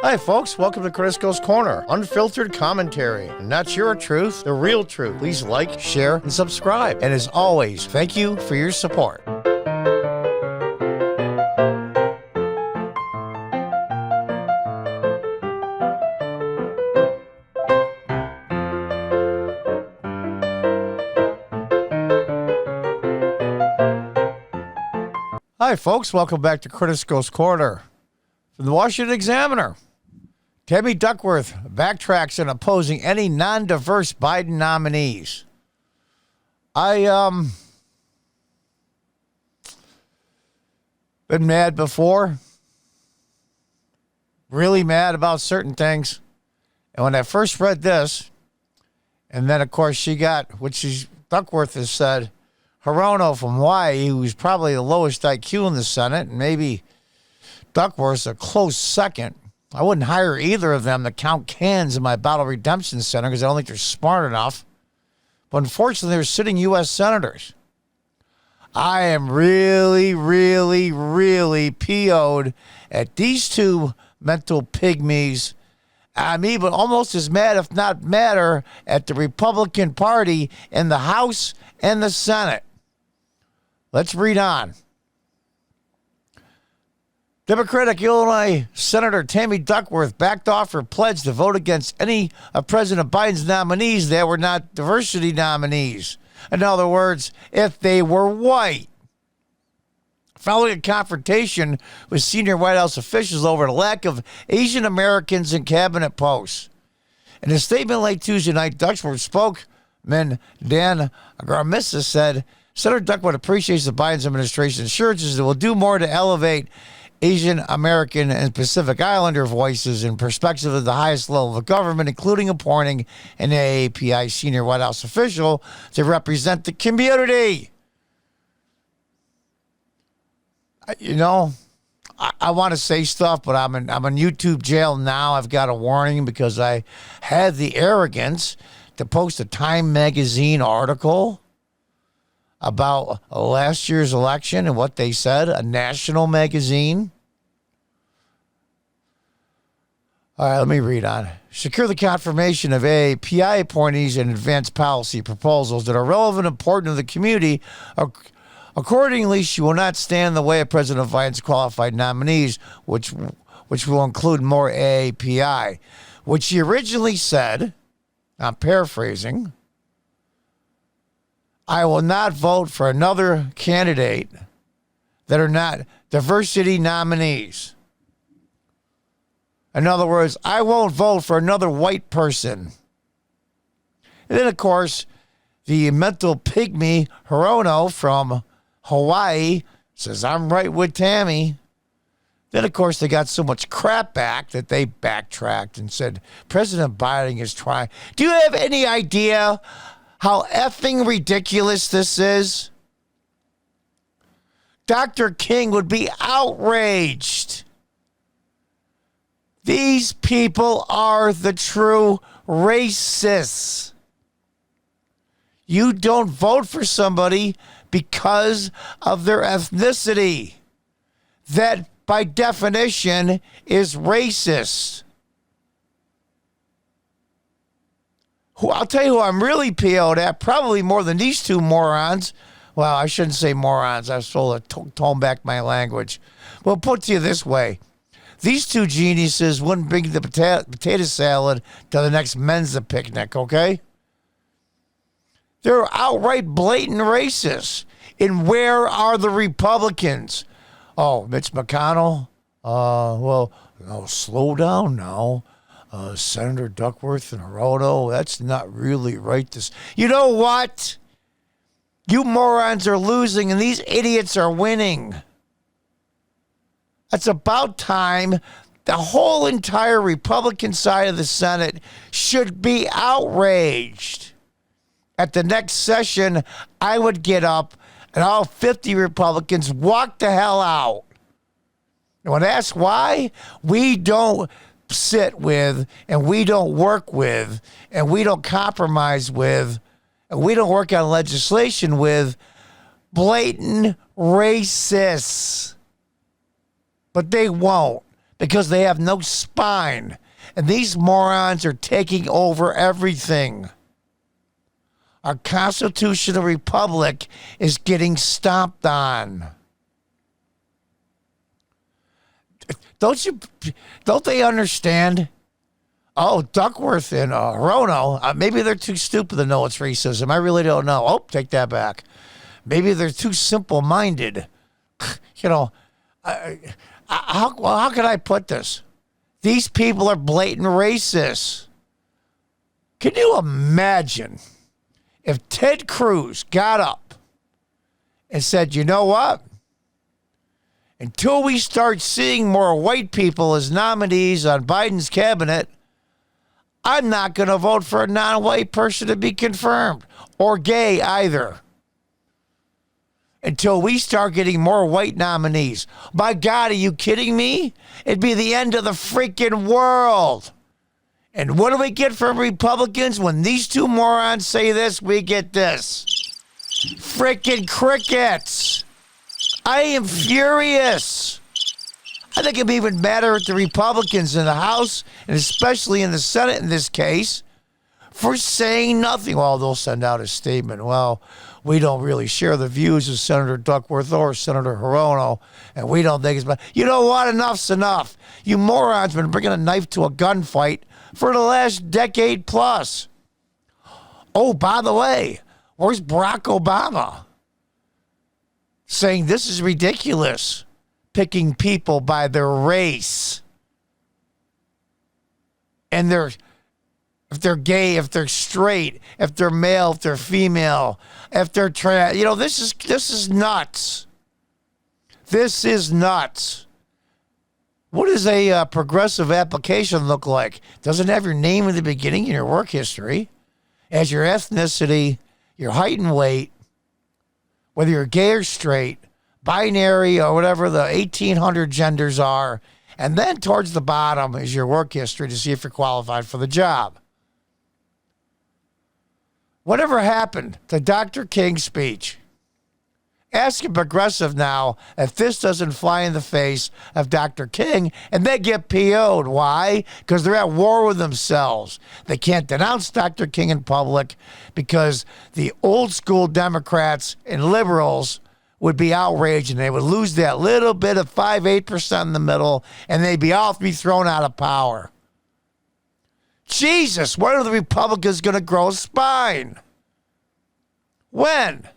Hi, folks. Welcome to Crisco's Corner. Unfiltered commentary. And not your truth, the real truth. Please like, share, and subscribe. And as always, thank you for your support. Hi, folks. Welcome back to Crisco's Corner. From the Washington Examiner, Tammy Duckworth backtracks in opposing any non-diverse Biden nominees. Been mad before. Really mad about certain things. And when I first read this, and then, of course, she got, Duckworth has said, Hirono from Hawaii, who's probably the lowest IQ in the Senate, and maybe Duckworth's a close second. I wouldn't hire either of them to count cans in my Battle Redemption Center because I don't think they're smart enough. But unfortunately, they're sitting U.S. senators. I am really, really, really PO'd at these two mental pygmies. I'm even almost as mad, if not madder, at the Republican Party in the House and the Senate. Let's read on. Democratic Illinois Senator Tammy Duckworth backed off her pledge to vote against any of President Biden's nominees that were not diversity nominees. In other words, if they were white. Following a confrontation with senior White House officials over the lack of Asian Americans in cabinet posts. In a statement late Tuesday night, Duckworth spokesman Dan Garmissa said, Senator Duckworth appreciates the Biden administration's assurances that will do more to elevate Asian American and Pacific Islander voices and perspective of the highest level of government, including appointing an AAPI senior White House official to represent the community. I want to say stuff, but I'm in YouTube jail now. I've got a warning because I had the arrogance to post a Time magazine article about last year's election and what they said, a national magazine. All right, let me read on. Secure the confirmation of AAPI appointees and advanced policy proposals that are relevant and important to the community. Accordingly, she will not stand in the way of President Biden's qualified nominees, which will include more AAPI. Which she originally said, I'm paraphrasing, I will not vote for another candidate that are not diversity nominees. In other words, I won't vote for another white person. And then, of course, the mental pygmy Hirono from Hawaii says, I'm right with Tammy. Then, of course, they got so much crap back that they backtracked and said, President Biden is trying. Do you have any idea how effing ridiculous this is? Dr. King would be outraged. These people are the true racists. You don't vote for somebody because of their ethnicity. That, by definition, is racist. I'll tell you who I'm really PO'd at, probably more than these two morons. Well, I shouldn't say morons. I was told to tone back my language. Well, put to you this way. These two geniuses wouldn't bring the potato salad to the next Mensa picnic, okay? They're outright blatant racists. And where are the Republicans? Oh, Mitch McConnell? Slow down now. Senator Duckworth and Hirono, that's not really right. You know what? You morons are losing and these idiots are winning. It's about time. The whole entire Republican side of the Senate should be outraged. At the next session, I would get up and all 50 Republicans walk the hell out. And when asked why, we don't sit with and we don't work with and we don't compromise with and we don't work on legislation with blatant racists. But they won't, because they have no spine. And these morons are taking over everything. Our constitutional republic is getting stomped on. Don't they understand? Oh, Duckworth and Hirono, maybe they're too stupid to know it's racism. I really don't know. Oh, take that back. Maybe they're too simple-minded. You know, how can I put this? These people are blatant racists. Can you imagine if Ted Cruz got up and said, you know what? Until we start seeing more white people as nominees on Biden's cabinet, I'm not going to vote for a non-white person to be confirmed, or gay either. Until we start getting more white nominees. My God, are you kidding me? It'd be the end of the freaking world. And what do we get from Republicans? When these two morons say this, we get this. Freaking crickets. I am furious. I think it'd be even madder at the Republicans in the House, and especially in the Senate in this case, for saying nothing. Well, they'll send out a statement. Well, we don't really share the views of Senator Duckworth or Senator Hirono, and we don't think it's bad. You know what? Enough's enough. You morons have been bringing a knife to a gunfight for the last decade plus. Oh, by the way, where's Barack Obama? Saying this is ridiculous, picking people by their race. And if they're gay, if they're straight, if they're male, if they're female, if they're trans, this is nuts. This is nuts. What does a progressive application look like? Doesn't have your name in the beginning and your work history, as your ethnicity, your height and weight, whether you're gay or straight, binary or whatever the 1,800 genders are, and then towards the bottom is your work history to see if you're qualified for the job. Whatever happened to Dr. King's speech? Ask a progressive now if this doesn't fly in the face of Dr. King, and they get PO'd. Why? Because they're at war with themselves. They can't denounce Dr. King in public because the old school Democrats and liberals would be outraged, and they would lose that little bit of 5-8% in the middle, and they'd be thrown out of power. Jesus, when are the Republicans going to grow a spine? When?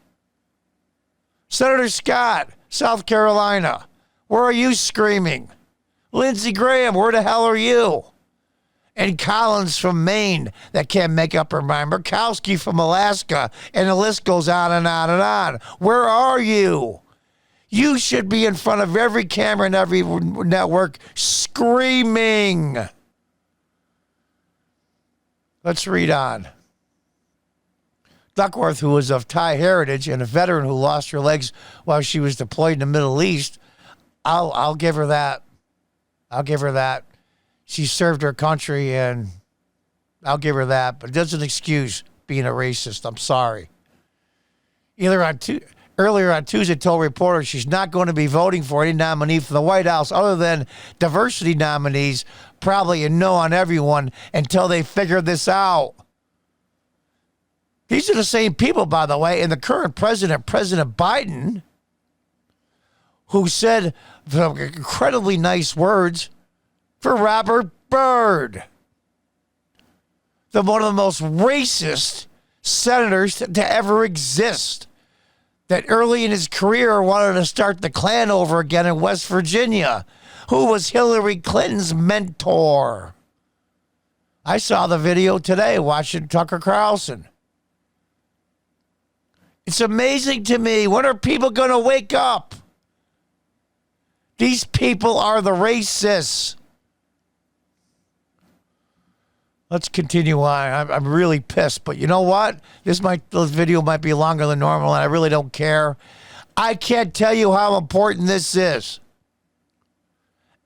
Senator Scott, South Carolina, where are you screaming? Lindsey Graham, where the hell are you? And Collins from Maine that can't make up her mind. Murkowski from Alaska, and the list goes on and on and on. Where are you? You should be in front of every camera and every network screaming. Let's read on. Duckworth, who was of Thai heritage and a veteran who lost her legs while she was deployed in the Middle East, I'll give her that. I'll give her that. She served her country, and I'll give her that. But it doesn't excuse being a racist. I'm sorry. Earlier on Tuesday, told reporters she's not going to be voting for any nominee for the White House other than diversity nominees, probably a no on everyone until they figure this out. These are the same people, by the way, and the current president, President Biden, who said the incredibly nice words for Robert Byrd, one of the most racist senators to ever exist, that early in his career wanted to start the Klan over again in West Virginia, who was Hillary Clinton's mentor. I saw the video today watching Tucker Carlson. It's amazing to me. When are people going to wake up? These people are the racists. Let's continue on. I'm really pissed, but you know what? This video might be longer than normal, and I really don't care. I can't tell you how important this is.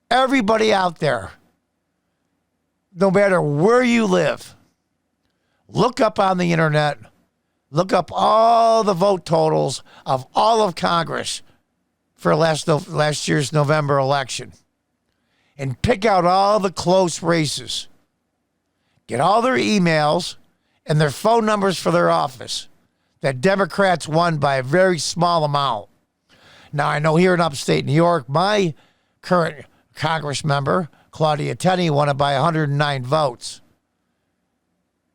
Everybody out there, no matter where you live, look up on the internet. Look up all the vote totals of all of Congress for last year's November election. and pick out all the close races. Get all their emails and their phone numbers for their office that Democrats won by a very small amount. Now, I know here in upstate New York, my current Congress member, Claudia Tenney, won it by 109 votes.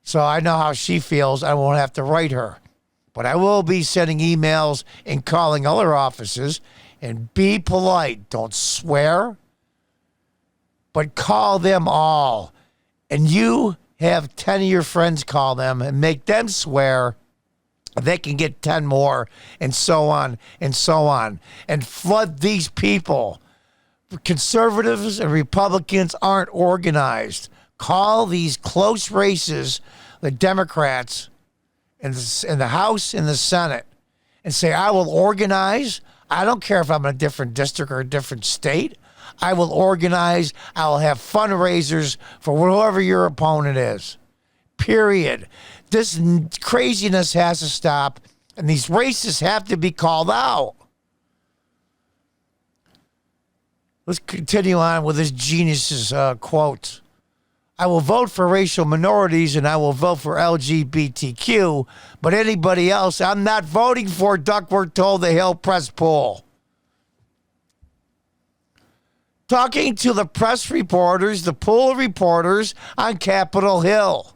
So I know how she feels. I won't have to write her. But I will be sending emails and calling other offices. And be polite. Don't swear. But call them all. And you have 10 of your friends call them and make them swear. They can get 10 more, and so on and so on. And flood these people. Conservatives and Republicans aren't organized. Call these close races, the Democrats in the House and the Senate, and say, I will organize. I don't care if I'm in a different district or a different state. I will organize. I will have fundraisers for whoever your opponent is. Period. This craziness has to stop, and these racists have to be called out. Let's continue on with this genius's quote. I will vote for racial minorities and I will vote for LGBTQ, but anybody else, I'm not voting for, Duckworth told the Hill Press poll. Talking to the press reporters, the pool of reporters on Capitol Hill.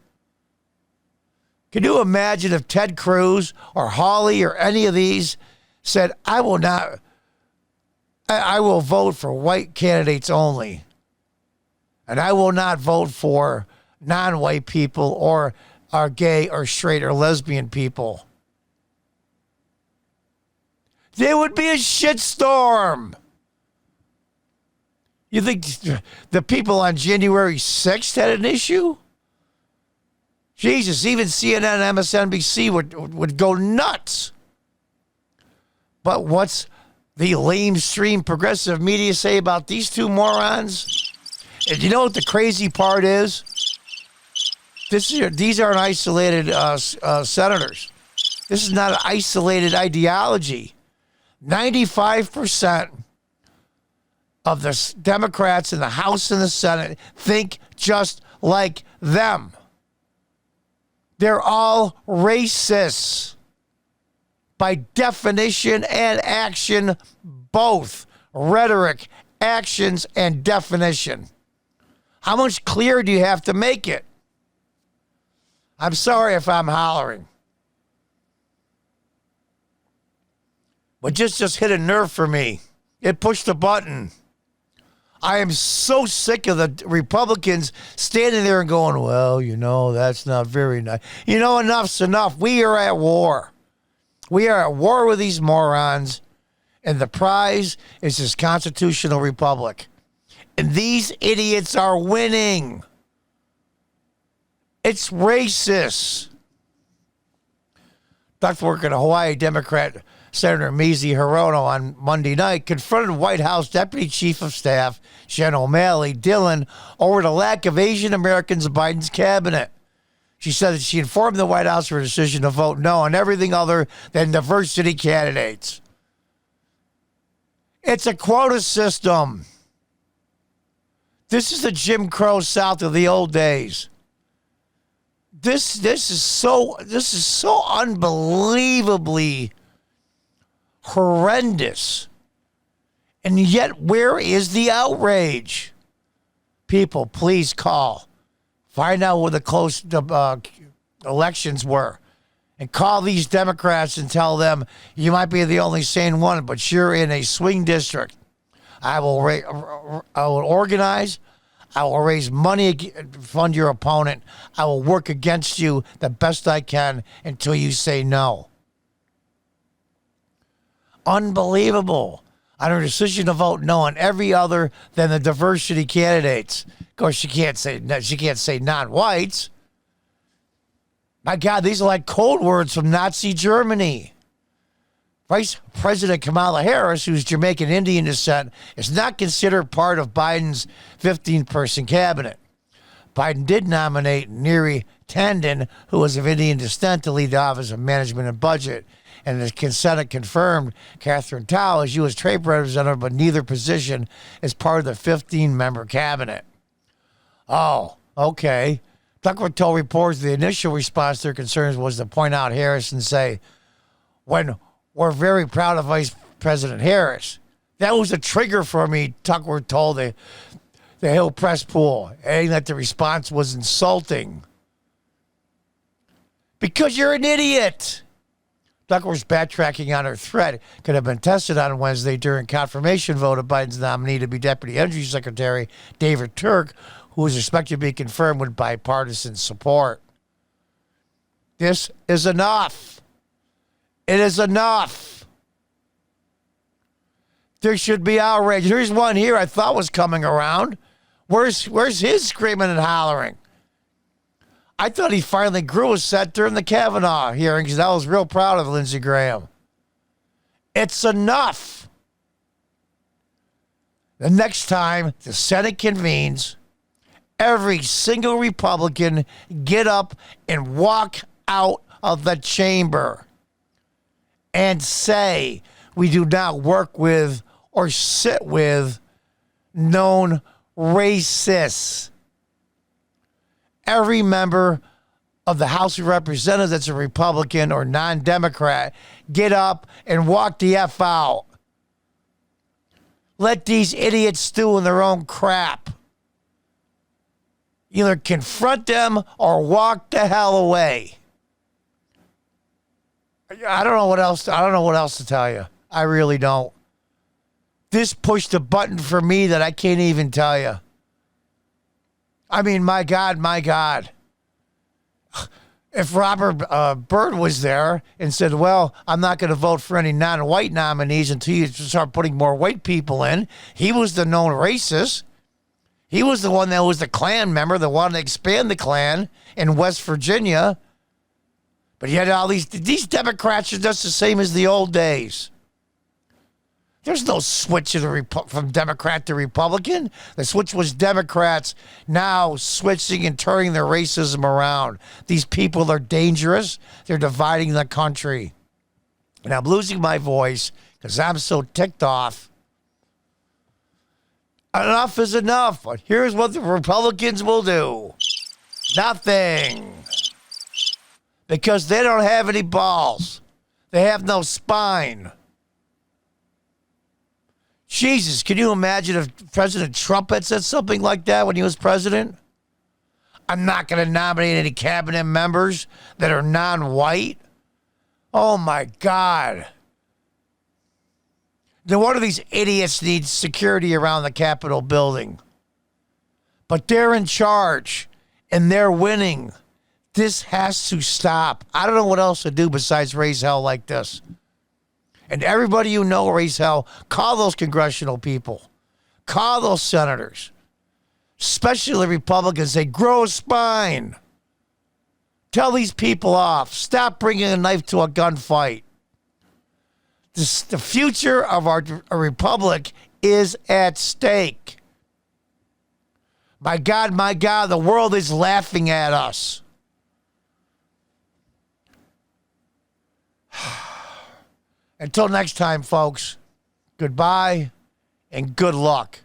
Can you imagine if Ted Cruz or Hawley or any of these said, I will vote for white candidates only. And I will not vote for non-white people or gay or straight or lesbian people. There would be a shitstorm. You think the people on January 6th had an issue? Jesus, even CNN, MSNBC would go nuts. But what's the lamestream progressive media say about these two morons? And you know what the crazy part is? These aren't isolated senators. This is not an isolated ideology. 95% of the Democrats in the House and the Senate think just like them. They're all racists. By definition and action, both. Rhetoric, actions, and definition. How much clearer do you have to make it? I'm sorry if I'm hollering. But just hit a nerve for me. It pushed a button. I am so sick of the Republicans standing there and going, well, that's not very nice. Enough's enough. We are at war. We are at war with these morons, and the prize is this constitutional republic. And these idiots are winning. It's racist. Duckworth, a Hawaii Democrat, Senator Mazie Hirono on Monday night confronted White House Deputy Chief of Staff Jen O'Malley Dillon over the lack of Asian Americans in Biden's cabinet. She said that she informed the White House of her decision to vote no on everything other than diversity candidates. It's a quota system. This is the Jim Crow South of the old days. This is so unbelievably horrendous. And yet, where is the outrage? People, please call. Find out where the close elections were. And call these Democrats and tell them, you might be the only sane one, but you're in a swing district. I will organize. I will raise money to fund your opponent. I will work against you the best I can until you say no. Unbelievable. On her decision to vote no on every other than the diversity candidates. Of course, she can't say non-whites. My God, these are like code words from Nazi Germany. Vice President Kamala Harris, who's Jamaican Indian descent, is not considered part of Biden's 15-person cabinet. Biden did nominate Neary Tanden, who was of Indian descent, to lead the Office of Management and Budget, And the Senate confirmed Catherine Tao as U.S. Trade Representative, but neither position is part of the 15-member cabinet. Oh, okay. Duckworth told reporters the initial response to their concerns was to point out Harris and say, when we're very proud of Vice President Harris. That was a trigger for me, Duckworth told the Hill Press Pool, adding that the response was insulting. Because you're an idiot. Duckworth's backtracking on her threat could have been tested on Wednesday during confirmation vote of Biden's nominee to be Deputy Energy Secretary David Turk, who is expected to be confirmed with bipartisan support. This is enough. It is enough. There should be outrage. Here's one here I thought was coming around. Where's his screaming and hollering? I thought he finally grew a set during the Kavanaugh hearings, and I was real proud of Lindsey Graham. It's enough. The next time the Senate convenes, every single Republican get up and walk out of the chamber and say, we do not work with or sit with known racists. Every member of the House of Representatives that's a Republican or non-Democrat, get up and walk the F out. Let these idiots stew in their own crap. Either confront them or walk the hell away. I don't know what else to tell you. I really don't. This pushed a button for me that I can't even tell you. I mean, my God. If Robert Byrd was there and said, well, I'm not going to vote for any non-white nominees until you start putting more white people in. He was the known racist. He was the one that was the Klan member that wanted to expand the Klan in West Virginia. But yet all these Democrats are just the same as the old days. There's no switch from Democrat to Republican. The switch was Democrats now switching and turning their racism around. These people are dangerous. They're dividing the country. And I'm losing my voice because I'm so ticked off. Enough is enough. But here's what the Republicans will do. Nothing. Because they don't have any balls. They have no spine. Jesus, can you imagine if President Trump had said something like that when he was president? I'm not going to nominate any cabinet members that are non-white. Oh, my God. No wonder these idiots need security around the Capitol building. But they're in charge, and they're winning. This has to stop. I don't know what else to do besides raise hell like this. And everybody you know, raise hell, call those congressional people. Call those senators. Especially the Republicans. They grow a spine. Tell these people off. Stop bringing a knife to a gunfight. The future of our republic is at stake. My God, the world is laughing at us. Until next time, folks, goodbye and good luck.